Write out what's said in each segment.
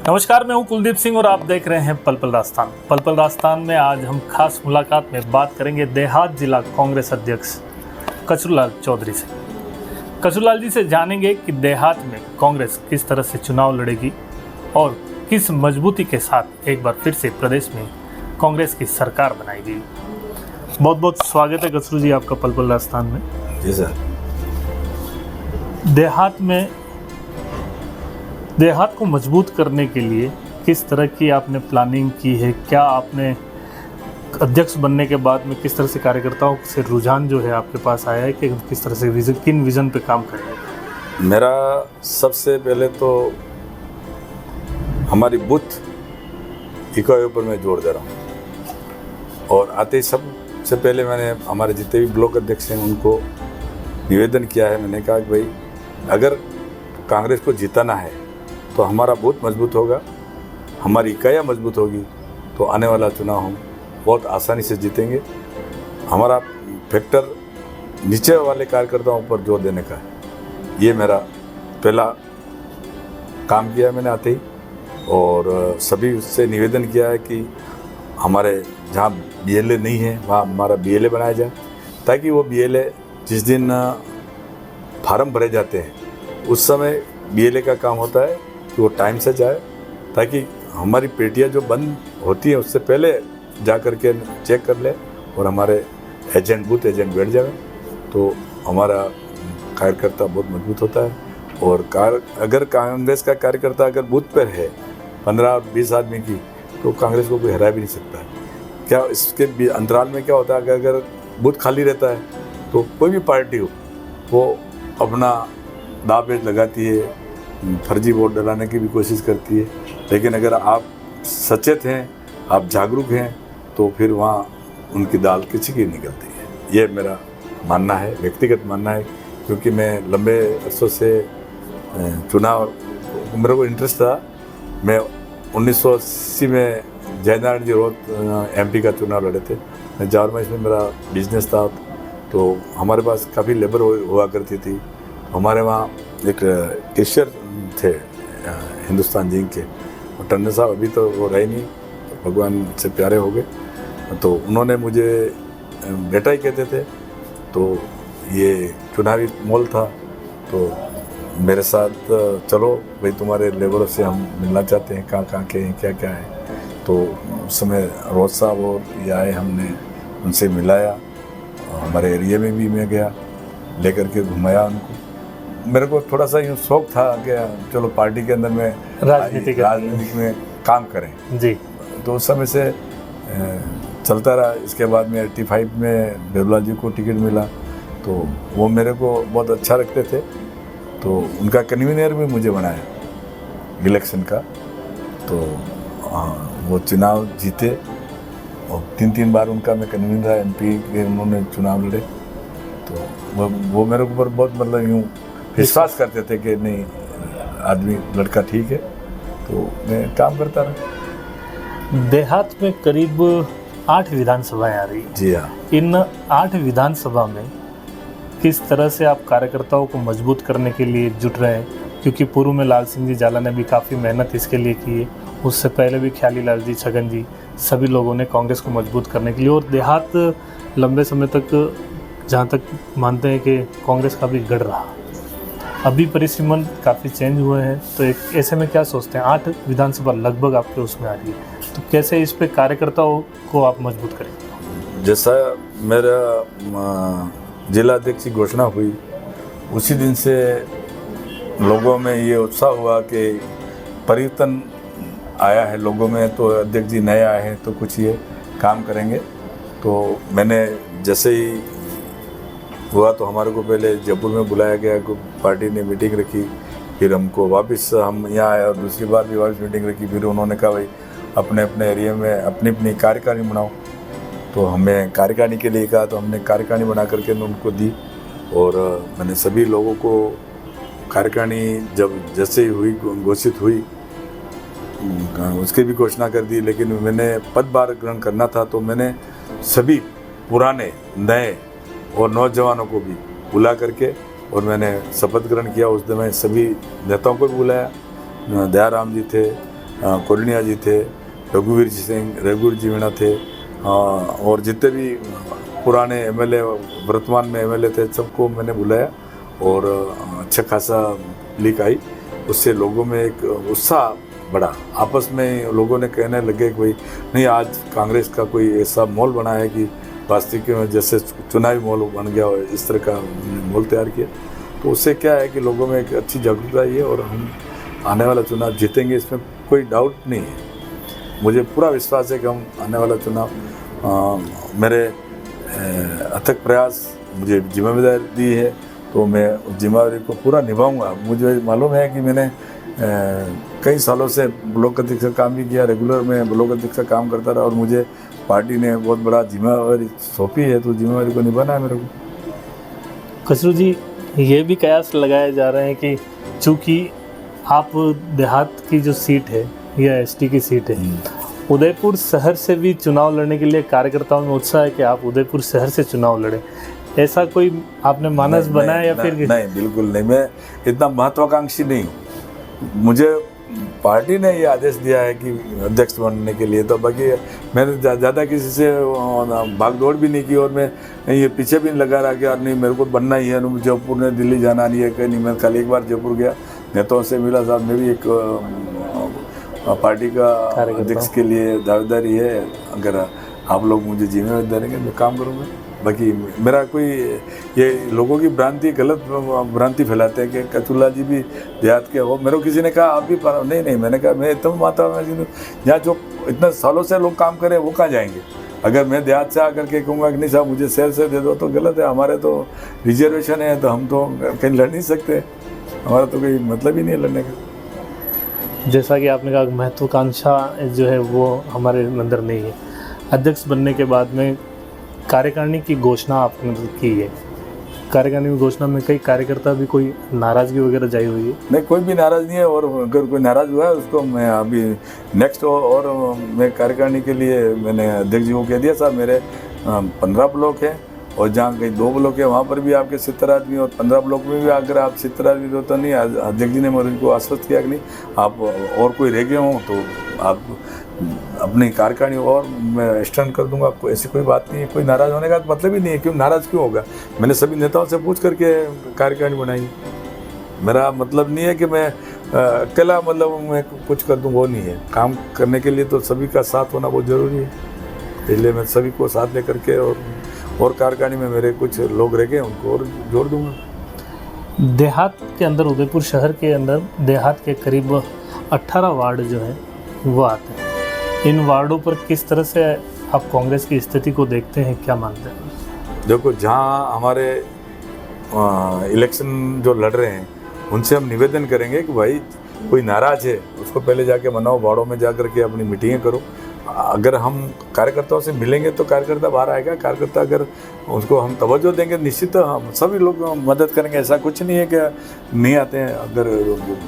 नमस्कार, मैं हूं कुलदीप सिंह और आप देख रहे हैं पल पल राजस्थान। पल पल राजस्थान में आज हम खास मुलाकात में बात करेंगे देहात जिला कांग्रेस अध्यक्ष कचरूलाल चौधरी से। कचरूलाल जी से जानेंगे कि देहात में कांग्रेस किस तरह से चुनाव लड़ेगी और किस मजबूती के साथ एक बार फिर से प्रदेश में कांग्रेस की सरकार बनाएगी। बहुत बहुत स्वागत है कचरू जी आपका पल पल राजस्थान में। जी सर। देहात को मजबूत करने के लिए किस तरह की आपने प्लानिंग की है? क्या आपने अध्यक्ष बनने के बाद में किस तरह से कार्यकर्ताओं से रुझान जो है आपके पास आया है कि किस तरह से किन विजन पे काम करेंगे? मेरा सबसे पहले तो हमारी बूथ इकाइयों पर मैं जोर दे रहा हूँ और आते ही सबसे पहले मैंने हमारे जितने भी ब्लॉक अध्यक्ष हैं उनको निवेदन किया है। मैंने कहा कि भाई अगर कांग्रेस को जिताना है तो हमारा बूथ मजबूत होगा, हमारी इकाइयाँ मजबूत होगी तो आने वाला चुनाव हम बहुत आसानी से जीतेंगे। हमारा फैक्टर नीचे वाले कार्यकर्ताओं पर जोर देने का है। ये मेरा पहला काम किया मैंने आते ही और सभी से निवेदन किया है कि हमारे जहाँ बीएलए नहीं है वहाँ हमारा बीएलए बनाया जाए, ताकि वो बीएलए जिस दिन फार्म भरे जाते हैं उस समय बीएलए का काम होता है कि वो टाइम से जाए, ताकि हमारी पेटियाँ जो बंद होती हैं उससे पहले जा कर के चेक कर ले और हमारे एजेंट बूथ एजेंट बैठ जाए तो हमारा कार्यकर्ता बहुत मजबूत होता है। और अगर कांग्रेस का कार्यकर्ता अगर बूथ पर है 15-20 आदमी की तो कांग्रेस को कोई हरा भी नहीं सकता है। क्या इसके अंतराल में क्या होता है कि अगर बूथ खाली रहता है तो कोई भी पार्टी हो वो अपना दावेज लगाती है, फर्जी वोट डलाने की भी कोशिश करती है, लेकिन अगर आप सचेत हैं, आप जागरूक हैं तो फिर वहाँ उनकी दाल किसी की निकलती है। ये मेरा मानना है, व्यक्तिगत मानना है, क्योंकि मैं लंबे अरसों से चुनाव मेरे को इंटरेस्ट था। मैं 1980 में जयनारायण जी रोड एमपी का चुनाव लड़े थे। मैं जावरमा इसमें मेरा बिजनेस था तो हमारे पास काफ़ी लेबर हुआ करती थी। हमारे वहाँ एक कैशियर थे हिंदुस्तान जिंक के, और टंडन साहब अभी तो वो रहे नहीं, भगवान से प्यारे हो गए, तो उन्होंने मुझे बेटा ही कहते थे। तो ये चुनावी मोल था तो मेरे साथ चलो भाई तुम्हारे लेबरों से हम मिलना चाहते हैं, कहाँ के हैं, क्या क्या है। तो उस समय रोज साहब और ये आए, हमने उनसे मिलाया, हमारे एरिया में भी मैं गया, लेकर के घुमाया उनको। मेरे को थोड़ा सा यूँ शौक था कि चलो पार्टी के अंदर में राजनीतिक में काम करें जी। तो उस समय से चलता रहा। इसके बाद में 85 में देवलाल जी को टिकट मिला तो वो मेरे को बहुत अच्छा रखते थे, तो उनका कन्वीनर भी मुझे बनाया इलेक्शन का। तो वो चुनाव जीते और 3 बार उनका मैं कन्वीनर रहा, एमपी के उन्होंने चुनाव लड़े। तो वो मेरे ऊपर बहुत मतलब यूँ विश्वास करते थे कि नहीं आदमी लड़का ठीक है, तो मैं काम करता रहा। देहात में करीब 8 विधानसभाएं आ रही हैं। जी हाँ। इन 8 विधानसभा में किस तरह से आप कार्यकर्ताओं को मजबूत करने के लिए जुट रहे हैं? क्योंकि पूर्व में लाल सिंह जी जाला ने भी काफ़ी मेहनत इसके लिए की है, उससे पहले भी ख्याली लाल जी, छगन जी, सभी लोगों ने कांग्रेस को मजबूत करने के लिए। और देहात लंबे समय तक जहाँ तक मानते हैं कि कांग्रेस का भी गढ़ रहा, अभी परिसीमन काफ़ी चेंज हुए हैं, तो एक ऐसे में क्या सोचते हैं? 8 विधानसभा लगभग आपके उसमें आ रही है, तो कैसे इस पे कार्यकर्ताओं को आप मजबूत करेंगे? जैसा मेरा जिला अध्यक्ष की घोषणा हुई उसी दिन से लोगों में ये उत्साह हुआ कि परिवर्तन आया है लोगों में, तो अध्यक्ष जी नए आए हैं तो कुछ ये काम करेंगे। तो मैंने जैसे ही हुआ तो हमारे को पहले जयपुर में बुलाया गया, पार्टी ने मीटिंग रखी, फिर हमको वापस हम यहाँ आए और दूसरी बार भी वापस मीटिंग रखी। फिर उन्होंने कहा भाई अपने अपने एरिया में अपनी अपनी कार्यकारिणी बनाओ, तो हमें कार्यकारिणी के लिए कहा, तो हमने कार्यकारिणी बना करके उनको दी और मैंने सभी लोगों को कार्यकारिणी जब जैसे ही हुई घोषित हुई उसकी भी घोषणा कर दी। लेकिन मैंने पदभार ग्रहण करना था तो मैंने सभी पुराने नए और नौजवानों को भी बुला करके और मैंने शपथ ग्रहण किया। उस दिन मैं सभी नेताओं को भी बुलाया, दयाराम जी थे, कोरनिया जी थे, रघुवीर जी सिंह, रघुवीर जी मीणा थे, और जितने भी पुराने एमएलए वर्तमान में एमएलए थे सबको मैंने बुलाया और अच्छा खासा लीक आई। उससे लोगों में एक उत्साह बढ़ा। आपस में लोगों ने कहने लगे कि भाई नहीं, आज कांग्रेस का कोई ऐसा माहौल बना है कि वास्तविक में जैसे चुनावी माहौल बन गया और इस तरह का माहौल तैयार किया। तो उससे क्या है कि लोगों में एक अच्छी जागरूकता आई है और हम आने वाला चुनाव जीतेंगे, इसमें कोई डाउट नहीं है। मुझे पूरा विश्वास है कि हम आने वाला चुनाव, मेरे अथक प्रयास, मुझे जिम्मेदारी दी है तो मैं उस जिम्मेदारी को पूरा निभाऊंगा। मुझे मालूम है कि मैंने कई सालों से ब्लॉक अध्यक्ष का काम भी किया, रेगुलर में ब्लॉक अध्यक्ष का काम करता रहा और मुझे पार्टी ने बहुत बड़ा जिम्मेदारी सौंपी है, तो जिम्मेदारी को निभाना है मेरे को। खसरू जी, ये भी कयास लगाए जा रहे हैं कि चूँकि आप देहात की जो सीट है या एसटी की सीट है, उदयपुर शहर से भी चुनाव लड़ने के लिए कार्यकर्ताओं में उत्साह है कि आप उदयपुर शहर से चुनाव लड़ें। ऐसा कोई आपने मानस बनाया या फिर? नहीं, बिल्कुल नहीं। मैं इतना महत्वाकांक्षी नहीं हूँ। मुझे पार्टी ने ये आदेश दिया है कि अध्यक्ष बनने के लिए, तो बाकी मैंने ज़्यादा किसी से भाग दौड़ भी नहीं की और मैं ये पीछे भी नहीं लगा रहा कि यार नहीं मेरे को बनना ही है, जयपुर ने दिल्ली जाना नहीं है कहीं नहीं। मैं कल एक बार जयपुर गया, नेताओं से मिला, साहब मैं भी एक पार्टी का अध्यक्ष के लिए दावेदारी है, अगर आप लोग मुझे जिम्मेदारी देंगे मैं काम करूँगा। बाकी मेरा कोई, ये लोगों की भ्रांति, गलत भ्रांति फैलाते हैं कि कचुल्ला जी भी देहात के हो। मेरे को किसी ने कहा आप भी नहीं, मैंने कहा मैं इतना माता हूँ यहाँ जो इतना सालों से लोग काम करें वो कहाँ जाएंगे। अगर मैं देहात से आकर के कहूँगा कि नहीं साहब मुझे शहर से दे दो तो गलत है। हमारे तो रिजर्वेशन है, तो हम तो कहीं लड़ नहीं सकते, हमारा तो कोई मतलब ही नहीं है लड़ने का। जैसा कि आपने कहा, महत्वाकांक्षा जो है वो हमारे अंदर नहीं है। अध्यक्ष बनने के बाद में कार्यकारिणी की घोषणा आपने की है, कार्यकारिणी की घोषणा में कई कार्यकर्ता भी कोई नाराज़गी वगैरह जाई हुई है? नहीं, कोई भी नाराज़ नहीं है, और अगर कोई नाराज़ हुआ है उसको मैं अभी नेक्स्ट और मैं कार्यकारिणी के लिए मैंने अध्यक्ष जी को कह दिया, साहब मेरे 15 ब्लॉक हैं और जहाँ कहीं 2 ब्लॉक है वहाँ पर भी आपके 70 आदमी, और 15 ब्लॉक में भी अगर आप 70 आदमी दो तो नहीं। अध्यक्ष जी ने मेरे को आश्वस्त किया कि नहीं, आप और कोई रह गए हों तो आप अपनी कार्यकारिणी और मैं एक्सटेंड कर दूंगा आपको। ऐसी कोई बात नहीं है, कोई नाराज़ होने का मतलब ही नहीं है। क्यों नाराज़ क्यों होगा? मैंने सभी नेताओं से पूछ करके कार्यकारिणी बनाई। मेरा मतलब नहीं है कि मैं अकेला मतलब मैं कुछ कर दूं, वो नहीं है। काम करने के लिए तो सभी का साथ होना बहुत ज़रूरी है, इसलिए मैं सभी को साथ लेकर के और कार्यकारिणी में मेरे कुछ लोग रह गए उनको और जोड़ दूंगा। देहात के अंदर, उदयपुर शहर के अंदर देहात के करीब 18 वार्ड जो हैं वो आते हैं। इन वार्डों पर किस तरह से आप कांग्रेस की स्थिति को देखते हैं, क्या मानते हैं? देखो, जहाँ हमारे इलेक्शन जो लड़ रहे हैं उनसे हम निवेदन करेंगे कि भाई कोई नाराज़ है उसको पहले जाके मनाओ, वार्डों में जा कर के अपनी मीटिंगें करो। अगर हम कार्यकर्ताओं से मिलेंगे तो कार्यकर्ता बाहर आएगा। कार्यकर्ता अगर उसको हम तवज्जो देंगे, निश्चित हम सभी लोग मदद करेंगे। ऐसा कुछ नहीं है कि नहीं आते हैं। अगर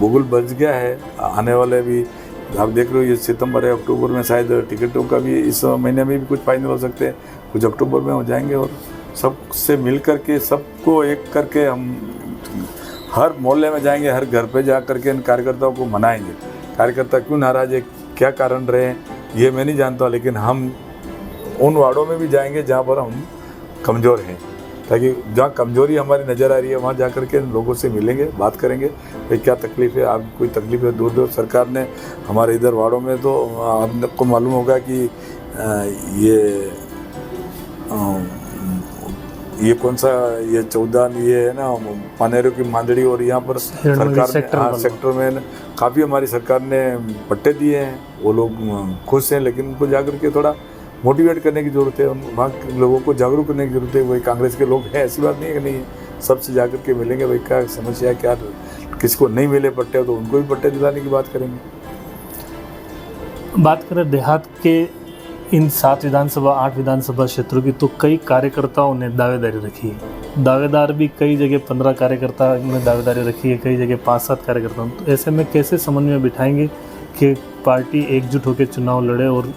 गूगल बच गया है, आने वाले भी आप देख रहे हो, ये सितंबर है, अक्टूबर में शायद टिकटों का भी इस महीने में भी कुछ फाइनल हो सकते हैं, कुछ अक्टूबर में हो जाएंगे। और सबसे मिल करके, सबको एक करके हम हर मोहल्ले में जाएंगे, हर घर पे जा करके इन कार्यकर्ताओं को मनाएंगे। कार्यकर्ता क्यों नाराज़ है, क्या कारण रहे हैं, ये मैं नहीं जानता, लेकिन हम उन वार्डों में भी जाएंगे जहाँ पर हम कमज़ोर हैं, ताकि जहाँ कमज़ोरी हमारी नज़र आ रही है वहाँ जा कर के लोगों से मिलेंगे, बात करेंगे, भाई क्या तकलीफ़ है, आपको कोई तकलीफ़ है। दूर दूर सरकार ने हमारे इधर वार्डों में तो आपको मालूम होगा कि ये कौन सा, ये 14 ये है ना पानेरों की मांदड़ी, और यहाँ पर सरकार सेक्टर में काफ़ी हमारी सरकार ने पट्टे दिए हैं। वो लोग खुश हैं, लेकिन उनको जाकर के थोड़ा मोटिवेट करने की ज़रूरत है, वहाँ के लोगों को जागरूक करने की ज़रूरत है। वही कांग्रेस के लोग हैं, ऐसी बात नहीं है कि नहीं है, सबसे जाकर के मिलेंगे, भाई क्या समस्या है, क्या किसको नहीं मिले पट्टे तो उनको भी पट्टे दिलाने की बात करेंगे। बात करें देहात के इन 7 विधानसभा 8 विधानसभा क्षेत्रों की, तो कई कार्यकर्ताओं ने दावेदारी रखी है। दावेदार भी कई जगह 15 कार्यकर्ता ने दावेदारी रखी है, कई जगह 5-7 कार्यकर्ता। तो ऐसे में कैसे समन्वय बिठाएंगे कि पार्टी एकजुट होकर चुनाव लड़े और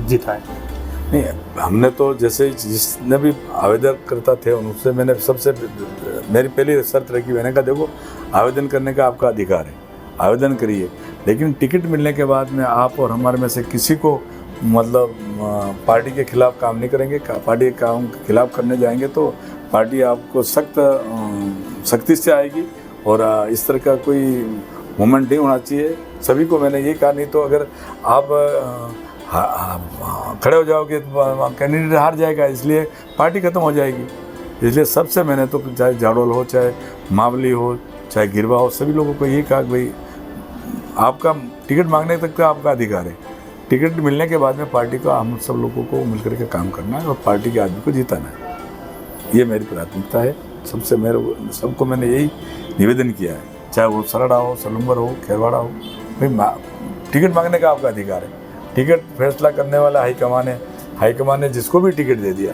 जिताए? नहीं, हमने तो जैसे जिसने भी आवेदन करता थे उनसे मैंने सबसे मेरी पहली शर्त रखी, मैंने कहा देखो आवेदन करने का आपका अधिकार है, आवेदन करिए, लेकिन टिकट मिलने के बाद में आप और हमारे में से किसी को मतलब पार्टी के खिलाफ काम नहीं करेंगे। पार्टी के काम के खिलाफ करने जाएंगे तो पार्टी आपको सख्ती से आएगी, और इस तरह का कोई मोमेंट नहीं होना चाहिए। सभी को मैंने ये कहा, नहीं तो अगर आप खड़े हो जाओगे तो कैंडिडेट हार जाएगा, इसलिए पार्टी खत्म हो जाएगी। इसलिए सबसे मैंने तो चाहे जाडोल हो, चाहे मावली हो, चाहे गिरवा हो, सभी लोगों को ये कहा कि भाई आपका टिकट मांगने तक का आपका अधिकार है, टिकट मिलने के बाद में पार्टी का हम सब लोगों को मिलकर के काम करना है और पार्टी के आदमी को जिताना है। ये मेरी प्राथमिकता है। सबको मैंने यही निवेदन किया है, चाहे वो सरड़ा हो, सलूम्बर हो, खेरवाड़ा हो, भाई टिकट मांगने का आपका अधिकार है। टिकट फैसला करने वाला हाईकमान ने जिसको भी टिकट दे दिया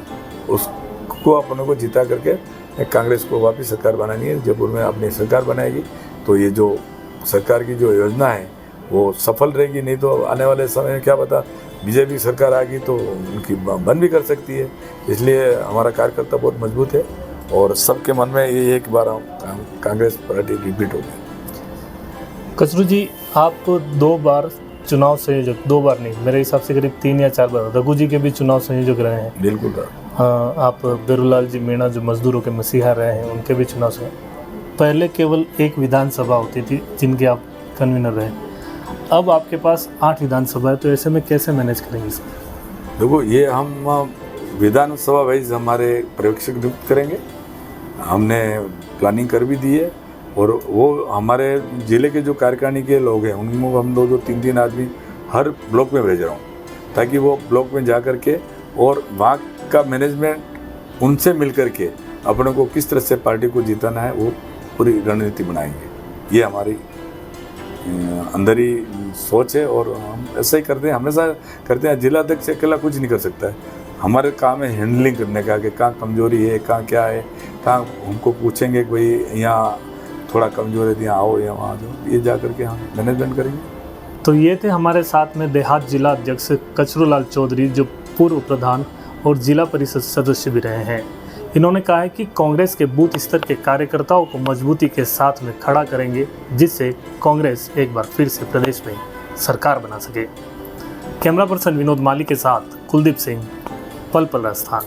उसको अपने को जिता करके कांग्रेस को वापस सरकार बनानी है। जयपुर में अपनी सरकार बनाएगी तो ये जो सरकार की जो योजना है वो सफल रहेगी, नहीं तो आने वाले समय में क्या पता बीजेपी सरकार आ गई तो उनकी बंद भी कर सकती है। इसलिए हमारा कार्यकर्ता बहुत मजबूत है और सबके मन में ये एक बार कांग्रेस पार्टी रिपीट होगी। कचरू जी, आप 2 बार चुनाव संयोजक, 2 बार नहीं, मेरे हिसाब से करीब 3 या 4 बार रघु जी के भी चुनाव संयोजक रहे हैं। बिल्कुल। हाँ, आप बेरूलाल जी मीणा जो मजदूरों के मसीहा रहे हैं, उनके भी चुनाव से पहले केवल एक विधानसभा होती थी जिनके आप कन्वीनर रहे, अब आपके पास 8 विधानसभा है, तो ऐसे में कैसे मैनेज करेंगे इसको? देखो, ये हम विधानसभा वाइज हमारे पर्यवेक्षक नियुक्त करेंगे, हमने प्लानिंग कर भी दी है, और वो हमारे ज़िले के जो कार्यकारिणी के लोग हैं उनको हम 2-2, 3-3 आदमी हर ब्लॉक में भेज रहा हूँ, ताकि वो ब्लॉक में जा कर के और वहाँ का मैनेजमेंट उनसे मिल कर के अपने को किस तरह से पार्टी को जिताना है वो पूरी रणनीति बनाएंगे। ये हमारी अंदर ही सोच है और हम ऐसा ही करते हैं, हमेशा करते हैं। जिला अध्यक्ष अकेला कुछ नहीं कर सकता है, हमारे काम है हैंडलिंग करने का, कि कहाँ कमजोरी है, कहाँ क्या है, कहाँ हमको पूछेंगे कि भाई यहाँ थोड़ा कमजोर है, यहाँ आओ या वहाँ जाओ, ये जा करके हम मैनेजमेंट करेंगे। तो ये थे हमारे साथ में देहात जिला अध्यक्ष कचरूलाल चौधरी, जो पूर्व प्रधान और जिला परिषद सदस्य भी रहे हैं। इन्होंने कहा है कि कांग्रेस के बूथ स्तर के कार्यकर्ताओं को मजबूती के साथ में खड़ा करेंगे, जिससे कांग्रेस एक बार फिर से प्रदेश में सरकार बना सके। कैमरा पर्सन विनोद माली के साथ कुलदीप सिंह, पल पल राजस्थान।